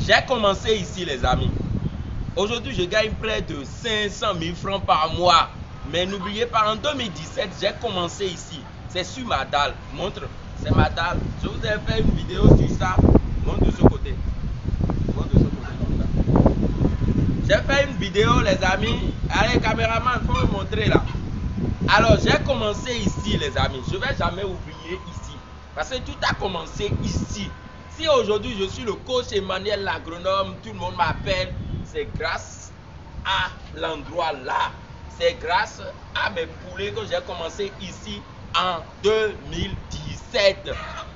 J'ai commencé ici, les amis. Aujourd'hui, je gagne près de 500 000 francs par mois. Mais n'oubliez pas, en 2017, j'ai commencé ici. C'est sur ma dalle. Montre, c'est ma dalle. Je vous ai fait une vidéo sur ça. Montre de ce côté. Montre de ce côté. J'ai fait une vidéo, les amis. Allez, caméraman, il faut me montrer là. Alors, j'ai commencé ici, les amis. Je ne vais jamais oublier ici. Parce que tout a commencé ici. Si aujourd'hui, je suis le coach Emmanuel l'agronome, tout le monde m'appelle, c'est grâce à l'endroit là. C'est grâce à mes poulets que j'ai commencé ici en 2017.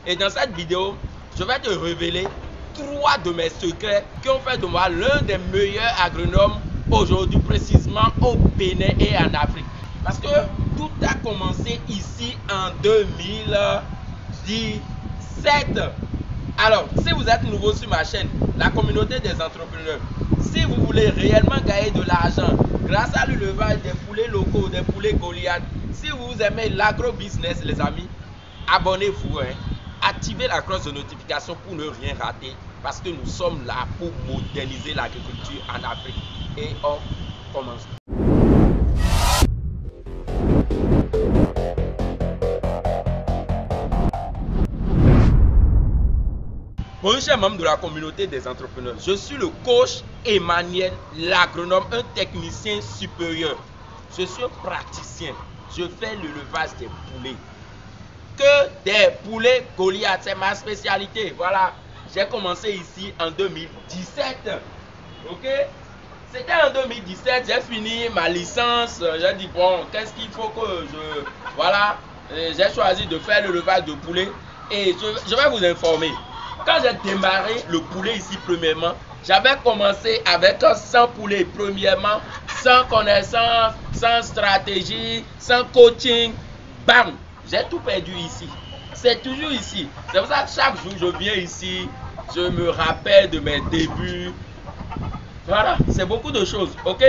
Et dans cette vidéo, je vais te révéler 3 de mes secrets qui ont fait de moi l'un des meilleurs agronomes aujourd'hui, précisément au Bénin et en Afrique. Parce que tout a commencé ici en 2017. Alors, si vous êtes nouveau sur ma chaîne, la communauté des entrepreneurs, si vous voulez réellement gagner de l'argent grâce à l'élevage des poulets locaux, des poulets Goliath, si vous aimez l'agro-business, les amis, abonnez-vous, hein. Activez la cloche de notification pour ne rien rater, parce que nous sommes là pour moderniser l'agriculture en Afrique. Et on commence. Bonjour chers membres de la communauté des entrepreneurs, je suis le coach Emmanuel l'agronome, un technicien supérieur. Je suis un praticien, je fais l'élevage des poulets. Que des poulets Goliath, c'est ma spécialité. Voilà, j'ai commencé ici en 2017. Ok, c'était en 2017, j'ai fini ma licence. J'ai dit bon, qu'est-ce qu'il faut que je... Voilà, j'ai choisi de faire l'élevage de poulets. Et je vais vous informer. Quand j'ai démarré le poulet ici premièrement, j'avais commencé avec 100 poulets premièrement, sans connaissance, sans stratégie, sans coaching. Bam, j'ai tout perdu ici. C'est toujours ici. C'est pour ça que chaque jour je viens ici, je me rappelle de mes débuts. Voilà, c'est beaucoup de choses, ok?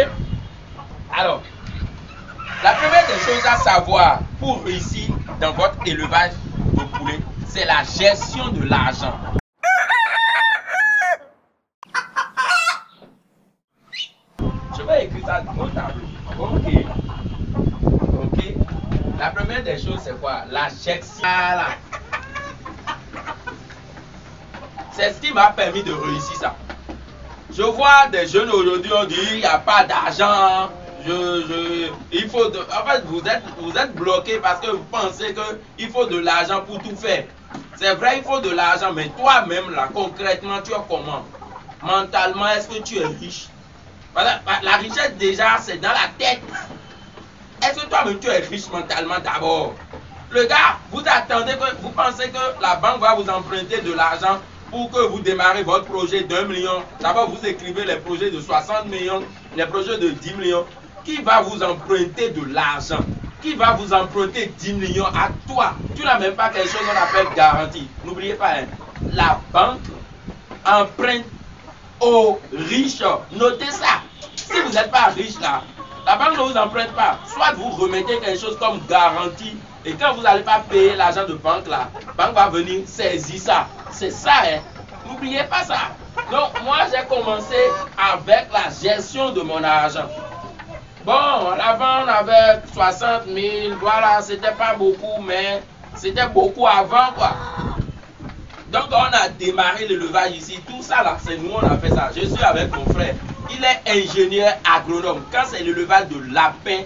Alors, la première des choses à savoir pour réussir dans votre élevage de poulet, c'est la gestion de l'argent. Je vais écrire ça dans mon tableau. Ok. Ok. La première des choses, c'est quoi? La gestion. Voilà. C'est ce qui m'a permis de réussir ça. Je vois des jeunes aujourd'hui, on dit il n'y a pas d'argent. Il faut de, en fait, vous êtes bloqué parce que vous pensez qu'il faut de l'argent pour tout faire. C'est vrai, il faut de l'argent, mais toi-même, là, concrètement, tu es comment? Mentalement, est-ce que tu es riche? Voilà, la richesse, déjà, c'est dans la tête. Est-ce que toi-même, tu es riche mentalement d'abord? Le gars, vous attendez que, vous pensez que la banque va vous emprunter de l'argent pour que vous démarrez votre projet d'1 million. D'abord, vous écrivez les projets de 60 millions, les projets de 10 millions. Qui va vous emprunter de l'argent? Qui va vous emprunter 10 millions à toi? Tu n'as même pas quelque chose qu'on appelle garantie. N'oubliez pas, hein, la banque emprunte aux riches. Notez ça. Si vous n'êtes pas riche là, la banque ne vous emprunte pas. Soit vous remettez quelque chose comme garantie et quand vous n'allez pas payer l'argent de banque là, la banque va venir saisir ça. C'est ça, hein. N'oubliez pas ça. Donc moi j'ai commencé avec la gestion de mon argent. Bon, avant on avait 60 000, voilà, c'était pas beaucoup, mais c'était beaucoup avant quoi. Donc on a démarré l'élevage ici, tout ça là, c'est nous on a fait ça. Je suis avec mon frère, il est ingénieur agronome. Quand c'est l'élevage de lapin,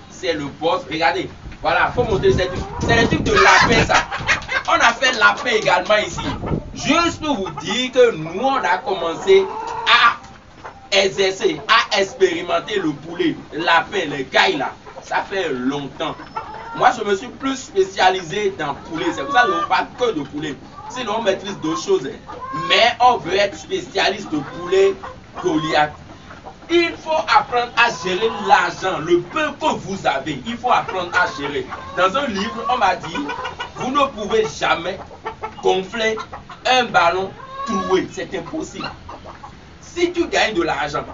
c'est le boss. Regardez, voilà, faut montrer ces trucs. C'est les trucs de lapin ça. On a fait lapin également ici. Juste pour vous dire que nous on a commencé à exercer, à expérimenter le poulet, le lapin, les cailles là. Ça fait longtemps. Moi je me suis plus spécialisé dans le poulet. C'est pour ça que je ne parle que de poulet. Sinon on maîtrise d'autres choses. Mais on veut être spécialiste de poulet Goliath. Il faut apprendre à gérer l'argent, le peu que vous avez. Il faut apprendre à gérer. Dans un livre, on m'a dit, vous ne pouvez jamais gonfler un ballon troué. C'est impossible. Si tu gagnes de l'argent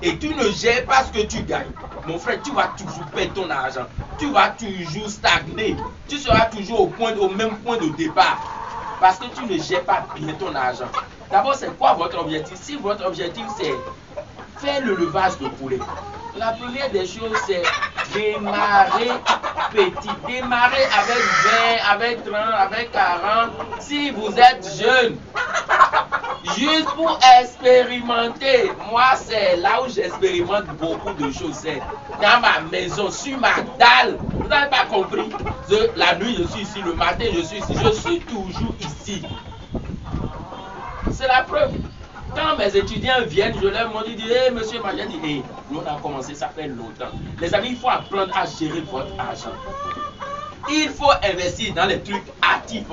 et tu ne gères pas ce que tu gagnes, mon frère, tu vas toujours perdre ton argent. Tu vas toujours stagner. Tu seras toujours au même point de départ. Parce que tu ne gères pas bien ton argent. D'abord, c'est quoi votre objectif? Si votre objectif, c'est faire le levage de poulet, la première des choses, c'est démarrer petit. Démarrer avec 20, avec 30, avec 40. Si vous êtes jeune, juste pour expérimenter. Moi, c'est là où j'expérimente beaucoup de choses. C'est dans ma maison, sur ma dalle. Vous n'avez pas compris? La nuit, je suis ici. Le matin, je suis ici. Je suis toujours ici. C'est la preuve. Quand mes étudiants viennent, je leur montre, ils disent, hey, monsieur, j'ai dit, hey, nous on a commencé, ça fait longtemps. Les amis, il faut apprendre à gérer votre argent. Il faut investir dans les trucs actifs.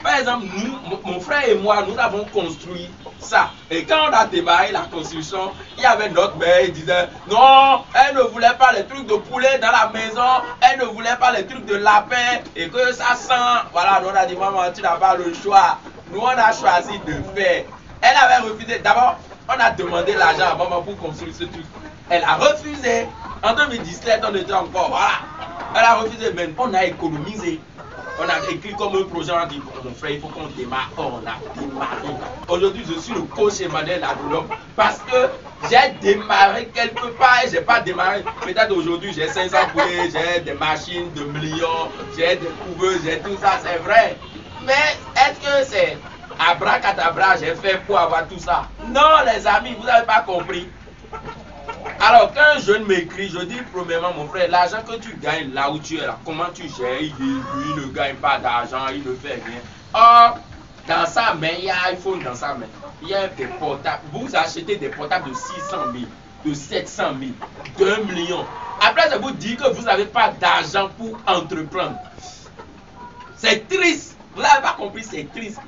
Par exemple, nous, mon frère et moi, nous avons construit ça. Et quand on a démarré la construction, il y avait notre mère, il disait, non, elle ne voulait pas les trucs de poulet dans la maison, elle ne voulait pas les trucs de lapin, et que ça sent. Voilà, nous on a dit, maman, tu n'as pas le choix. Nous, on a choisi de faire. Elle avait refusé. D'abord, on a demandé l'argent à maman pour construire ce truc. Elle a refusé. En 2017, on était encore, voilà. Elle a refusé, mais on a économisé. On a écrit comme un projet, on a dit, mon frère, il faut qu'on démarre. On a démarré. Aujourd'hui, je suis le coach Emmanuel agronome parce que j'ai démarré quelque part et je n'ai pas démarré. Peut-être aujourd'hui, j'ai 500 poulets, j'ai des machines de millions, j'ai des couveuses, j'ai tout ça, c'est vrai. Mais est-ce que c'est abracadabra, j'ai fait pour avoir tout ça? Non, les amis, vous n'avez pas compris. Alors, quand un jeune m'écrit, je dis premièrement, mon frère, l'argent que tu gagnes là où tu es là, comment tu gères? Il ne gagne pas d'argent, il ne fait rien. Or, dans sa main, il y a un iPhone dans sa main. Il y a des portables. Vous achetez des portables de 600 000, de 700 000, d'1 million. Après, ça vous dit que vous n'avez pas d'argent pour entreprendre. C'est triste. Vous n'avez pas compris, c'est triste.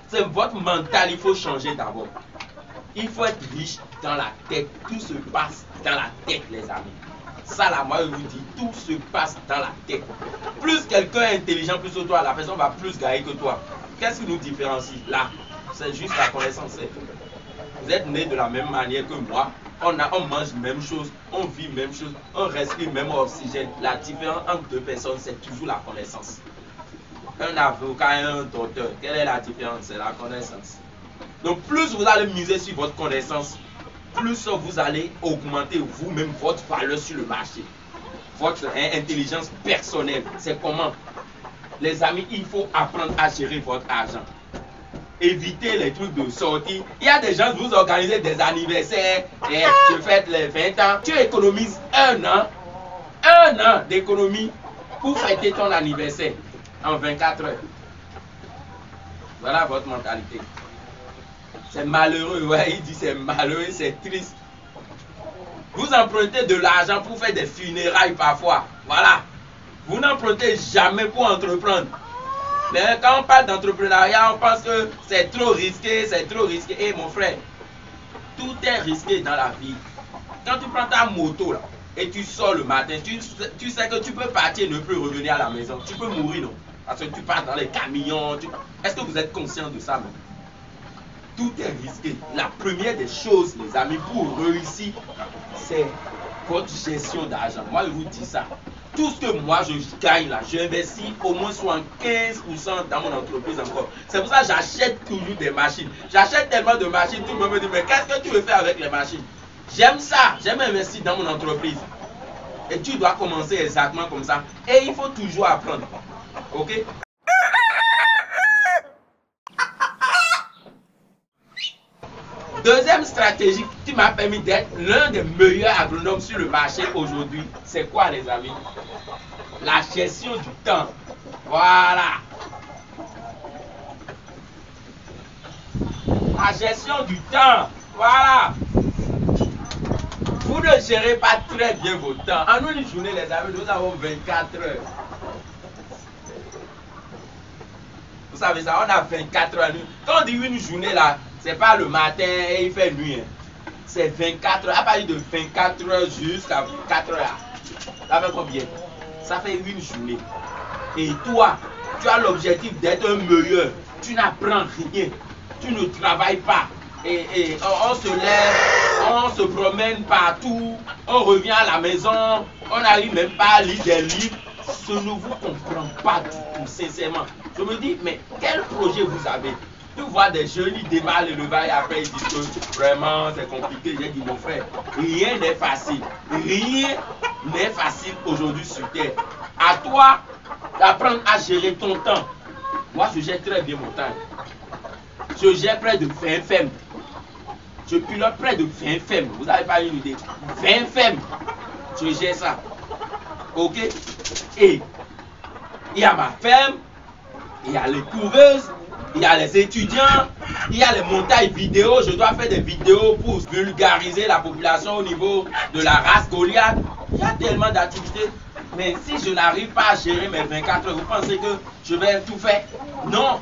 C'est votre mental, il faut changer d'abord. Il faut être riche dans la tête. Tout se passe dans la tête, les amis. Ça, là, moi, je vous dis, tout se passe dans la tête. Plus quelqu'un est intelligent, plus que toi, la personne va plus gagner que toi. Qu'est-ce qui nous différencie là? C'est juste la connaissance. Vous êtes nés de la même manière que moi. On mange la même chose, on vit la même chose, on respire le même oxygène. La différence entre deux personnes, c'est toujours la connaissance. Un avocat et un docteur, quelle est la différence? C'est la connaissance. Donc plus vous allez miser sur votre connaissance, plus vous allez augmenter vous-même votre valeur sur le marché. Votre intelligence personnelle, c'est comment? Les amis, il faut apprendre à gérer votre argent. Évitez les trucs de sortie. Il y a des gens qui vous organisez des anniversaires, et tu fêtes les 20 ans, tu économises un an d'économie pour fêter ton anniversaire en 24 heures. Voilà votre mentalité. C'est malheureux, ouais, il dit c'est malheureux, c'est triste. Vous empruntez de l'argent pour faire des funérailles parfois. Voilà. Vous n'empruntez jamais pour entreprendre. Mais quand on parle d'entrepreneuriat, on pense que c'est trop risqué, c'est trop risqué. Et mon frère, tout est risqué dans la vie. Quand tu prends ta moto là, et tu sors le matin, tu sais que tu peux partir et ne plus revenir à la maison. Tu peux mourir, non? Parce que tu passes dans les camions. Est-ce que vous êtes conscient de ça, non? Tout est risqué. La première des choses, les amis, pour réussir, c'est votre gestion d'argent. Moi, je vous dis ça. Tout ce que moi, je gagne là, j'investis au moins 75% dans mon entreprise encore. C'est pour ça que j'achète toujours des machines. J'achète tellement de machines, tout le monde me dit, mais qu'est-ce que tu veux faire avec les machines? J'aime ça. J'aime investir dans mon entreprise. Et tu dois commencer exactement comme ça. Et il faut toujours apprendre. Ok? Deuxième stratégie qui m'a permis d'être l'un des meilleurs agronomes sur le marché aujourd'hui, c'est quoi les amis? La gestion du temps. Voilà. La gestion du temps. Voilà. Vous ne gérez pas très bien votre temps. En une journée, les amis, nous avons 24 heures. Vous savez ça, on a 24 heures. Quand on dit une journée là, c'est pas le matin et il fait nuit. C'est 24 heures. À partir de 24 heures jusqu'à 4 heures. Ça fait combien? Ça fait une journée. Et toi, tu as l'objectif d'être un meilleur. Tu n'apprends rien. Tu ne travailles pas. Et on se lève, on se promène partout. On revient à la maison. On n'arrive même pas à lire des livres. Je ne vous comprends pas du tout, sincèrement. Je me dis, mais quel projet vous avez? Tu vois des jeunes, ils démarrent l'élevage et après ils disent que vraiment c'est compliqué. J'ai dit mon frère, rien n'est facile. Rien n'est facile aujourd'hui sur terre. À toi d'apprendre à gérer ton temps. Moi je gère très bien mon temps. Je gère près de 20 femmes. Je pilote près de 20 femmes. Vous n'avez pas une idée. 20 femmes. Je gère ça. Ok? Et il y a ma ferme, il y a les coureuses, il y a les étudiants, il y a les montages vidéo. Je dois faire des vidéos pour vulgariser la population au niveau de la race Goliath. Il y a tellement d'activités. Mais si je n'arrive pas à gérer mes 24 heures, vous pensez que je vais tout faire? Non.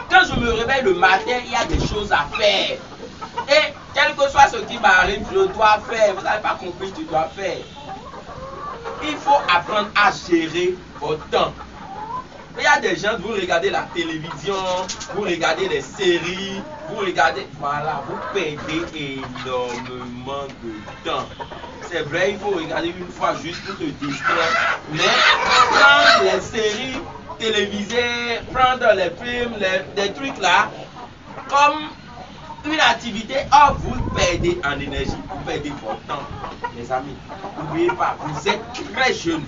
Quand je me réveille le matin, il y a des choses à faire. Et quel que soit ce qui m'arrive, je dois faire. Vous n'avez pas compris, tu dois faire. Il faut apprendre à gérer votre temps. Il y a des gens, vous regardez la télévision, vous regardez les séries, vous regardez, voilà, vous perdez énormément de temps. C'est vrai, il faut regarder une fois juste pour te distraire. Mais prendre les séries télévisées, prendre les films, des trucs là, comme une activité, oh, vous perdez en énergie, vous perdez votre temps. Les amis, n'oubliez pas, vous êtes très jeunes.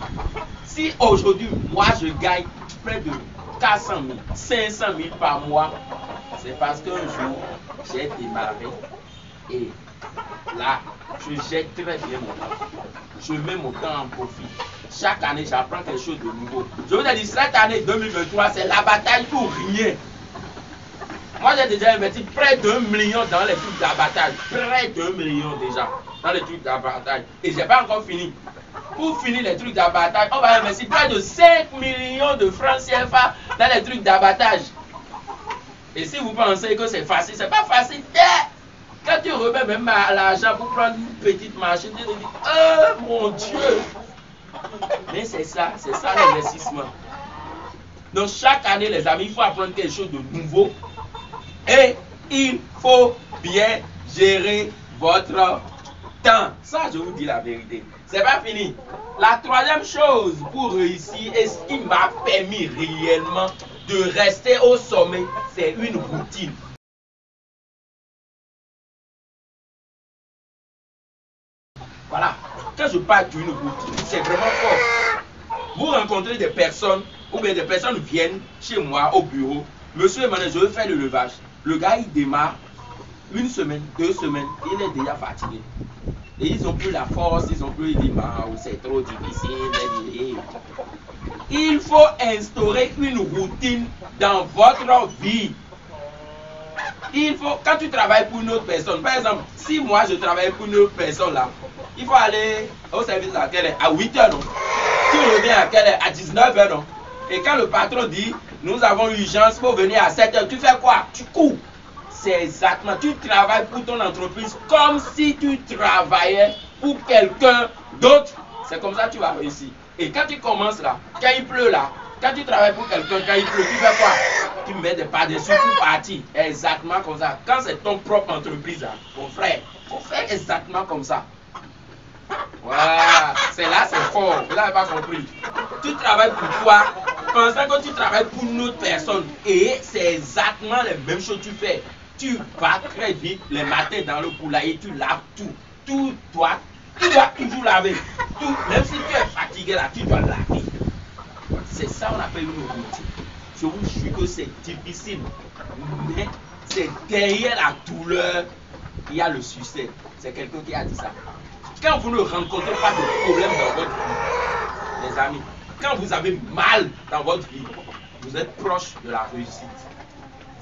Si aujourd'hui, moi je gagne près de 400 000, 500 000 par mois, c'est parce qu'un jour, j'ai démarré et là, je gère très bien mon temps. Je mets mon temps en profit. Chaque année, j'apprends quelque chose de nouveau. Je vous ai dit, cette année 2023, c'est la bataille pour rien. Moi, j'ai déjà investi près d'1 million dans les trucs d'abattage. Près d'1 million déjà dans les trucs d'abattage. Et je n'ai pas encore fini. Pour finir les trucs d'abattage, on va investir près de 5 millions de francs CFA dans les trucs d'abattage. Et si vous pensez que c'est facile, c'est pas facile. Quand tu remets même l'argent pour prendre une petite machine, tu te dis, oh mon Dieu. Mais c'est ça l'investissement. Donc chaque année, les amis, il faut apprendre quelque chose de nouveau. Et il faut bien gérer votre temps. Ça, je vous dis la vérité. C'est pas fini. La troisième chose pour réussir et ce qui m'a permis réellement de rester au sommet, c'est une routine. Voilà. Quand je parle d'une routine, c'est vraiment fort. Vous rencontrez des personnes, ou bien des personnes viennent chez moi au bureau. Monsieur et madame, je veux faire le levage. Le gars, il démarre 1 semaine, 2 semaines, il est déjà fatigué. Et ils n'ont plus la force, ils n'ont plus, ils disent, c'est trop difficile. Il faut instaurer une routine dans votre vie. Il faut, quand tu travailles pour une autre personne, par exemple, si moi je travaille pour une autre personne là, il faut aller au service à quelle heure? À 8 h, non? Tu reviens à quelle heure? À 19 h, non? Et quand le patron dit, nous avons urgence pour venir à 7 h, tu fais quoi? Tu cours. C'est exactement, tu travailles pour ton entreprise comme si tu travaillais pour quelqu'un d'autre. C'est comme ça que tu vas réussir. Et quand tu commences là, quand il pleut là, quand tu travailles pour quelqu'un, quand il pleut, tu fais quoi? Tu mets des pas dessus pour partir. Exactement comme ça. Quand c'est ton propre entreprise, là, mon frère, il faut faire exactement comme ça. Voilà, c'est là, c'est fort. Vous n'avez pas compris. Tu travailles pour toi, pensant que tu travailles pour une autre personne. Et c'est exactement les mêmes choses que tu fais. Tu vas très vite les matins dans le poulailler, tu laves tout. Tu dois toujours laver. Tout, même si tu es fatigué là, tu dois laver. C'est ça qu'on appelle une routine. Je vous jure que c'est difficile. Mais c'est derrière la douleur, il y a le succès. C'est quelqu'un qui a dit ça. Quand vous ne rencontrez pas de problème dans votre vie, les amis, quand vous avez mal dans votre vie, vous êtes proche de la réussite.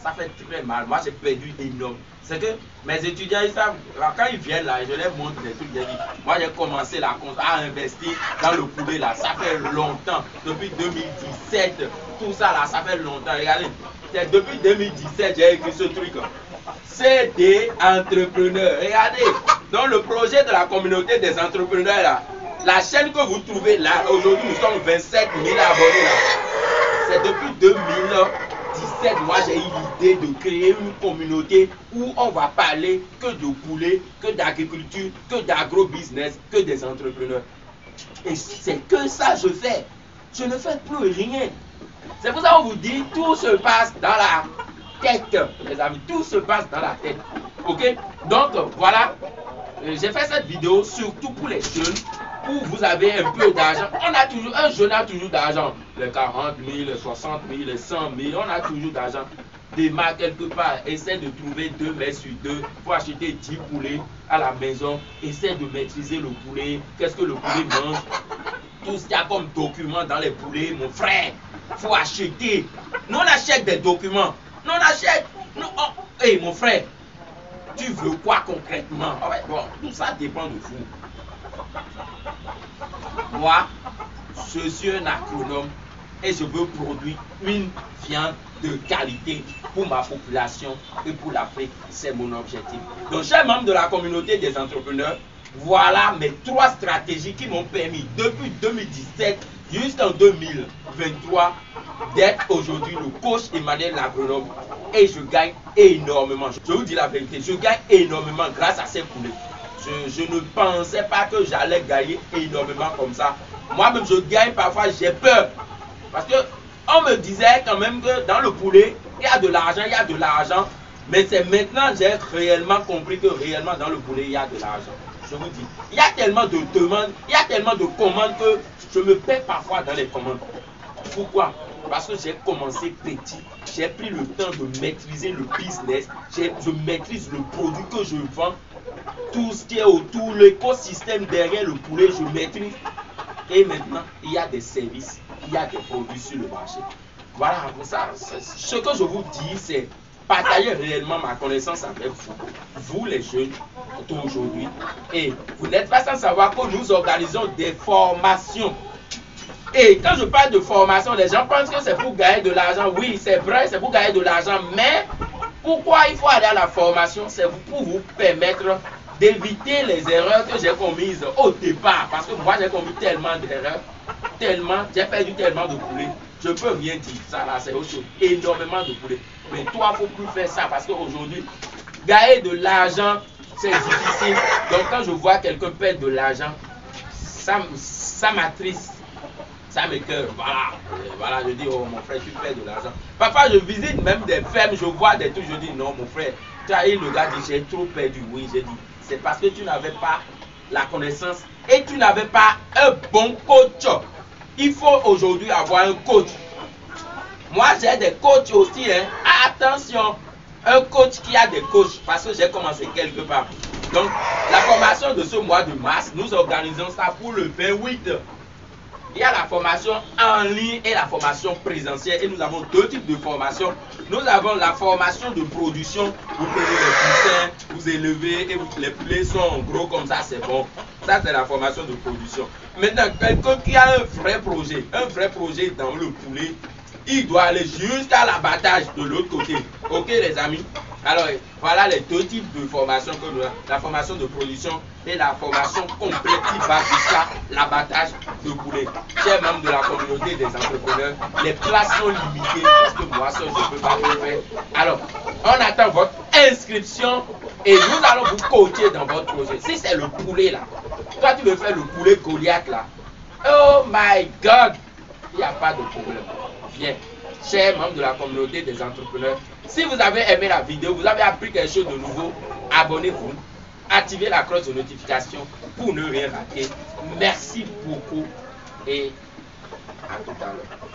Ça fait très mal. Moi, j'ai perdu énorme. C'est que mes étudiants, ils savent, quand ils viennent là, je leur montre des trucs. Moi, j'ai commencé à investir dans le poulet là. Ça fait longtemps. Depuis 2017, tout ça là, ça fait longtemps. Regardez, c'est depuis 2017 j'ai écrit ce truc. C'est des entrepreneurs. Regardez, dans le projet de la communauté des entrepreneurs là, la chaîne que vous trouvez là, aujourd'hui nous sommes 27 000 abonnés là. C'est depuis 2017, moi j'ai eu l'idée de créer une communauté où on va parler que de poulet, que d'agriculture, que d'agro-business, que des entrepreneurs. Et c'est que ça je fais. Je ne fais plus rien. C'est pour ça qu'on vous dit, tout se passe dans tête, les amis. Tout se passe dans la tête. Ok? Donc, voilà. J'ai fait cette vidéo surtout pour les jeunes où vous avez un peu d'argent. Un jeune a toujours d'argent. Les 40 000, les 60 000, les 100 000, on a toujours d'argent. Démarre quelque part, essaie de trouver 2 mètres sur 2 pour acheter 10 poulets à la maison. Essaie de maîtriser le poulet. Qu'est-ce que le poulet mange? Tout ce qu'il y a comme document dans les poulets, mon frère, faut acheter. Nous on achète des documents. Nous on achète. Hey, mon frère, tu veux quoi concrètement? Ouais, bon, tout ça dépend de vous. Moi, je suis un agronome et je veux produire une viande de qualité pour ma population et pour l'Afrique. C'est mon objectif. Donc, chers membres de la communauté des entrepreneurs, voilà mes 3 stratégies qui m'ont permis depuis 2017 jusqu'en 2023 d'être aujourd'hui le coach Emmanuel l'agronome et je gagne énormément. Je vous dis la vérité, je gagne énormément grâce à ces poulets. Je ne pensais pas que j'allais gagner énormément comme ça. Moi-même, je gagne parfois, j'ai peur. Parce que on me disait quand même que dans le poulet, il y a de l'argent, il y a de l'argent. Mais c'est maintenant que j'ai réellement compris que réellement dans le poulet, il y a de l'argent. Je vous dis, il y a tellement de demandes, il y a tellement de commandes que je me perds parfois dans les commandes. Pourquoi? Parce que j'ai commencé petit, j'ai pris le temps de maîtriser le business, je maîtrise le produit que je vends, tout ce qui est autour, l'écosystème derrière le poulet, je maîtrise. Et maintenant, il y a des services, il y a des produits sur le marché. Voilà, pour ça, ce que je vous dis, c'est partager réellement ma connaissance avec vous, vous les jeunes d'aujourd'hui. Et vous n'êtes pas sans savoir que nous organisons des formations. Et quand je parle de formation, les gens pensent que c'est pour gagner de l'argent. Oui, c'est vrai, c'est pour gagner de l'argent. Mais pourquoi il faut aller à la formation? C'est pour vous permettre d'éviter les erreurs que j'ai commises au départ. Parce que moi, j'ai commis tellement d'erreurs. J'ai perdu tellement de poulets. Je peux rien dire. Ça là, c'est autre chose. Énormément de poulets. Mais toi, il ne faut plus faire ça. Parce qu'aujourd'hui, gagner de l'argent, c'est difficile. Donc quand je vois quelqu'un perdre de l'argent, ça m'attriste. Ça m'écoeure, voilà, je dis, oh mon frère, tu perds de l'argent. Parfois, je visite même des fermes, je vois des trucs, je dis, non mon frère, et le gars dit, j'ai trop perdu. Oui, j'ai dit, c'est parce que tu n'avais pas la connaissance et tu n'avais pas un bon coach. Il faut aujourd'hui avoir un coach. Moi, j'ai des coachs aussi, hein. Attention, un coach qui a des coachs, parce que j'ai commencé quelque part. Donc, la formation de ce mois de mars, nous organisons ça pour le 28. Il y a la formation en ligne et la formation présentielle. Et nous avons 2 types de formation. Nous avons la formation de production. Vous prenez les poussins, vous élevez et les poulets sont gros comme ça, c'est bon. Ça, c'est la formation de production. Maintenant, quelqu'un qui a un vrai projet dans le poulet, il doit aller jusqu'à l'abattage de l'autre côté. Ok, les amis? Alors, voilà les 2 types de formation que nous avons. La formation de production et la formation complète qui va jusqu'à l'abattage de poulet. Chers membres de la communauté des entrepreneurs, les places sont limitées parce que moi seul je ne peux pas le faire. Alors, on attend votre inscription et nous allons vous coacher dans votre projet. Si c'est le poulet là, toi tu veux faire le poulet Goliath là, oh my God, il n'y a pas de problème. Viens, chers membres de la communauté des entrepreneurs, si vous avez aimé la vidéo, vous avez appris quelque chose de nouveau, abonnez-vous, activez la cloche de notification pour ne rien rater. Merci beaucoup et à tout à l'heure.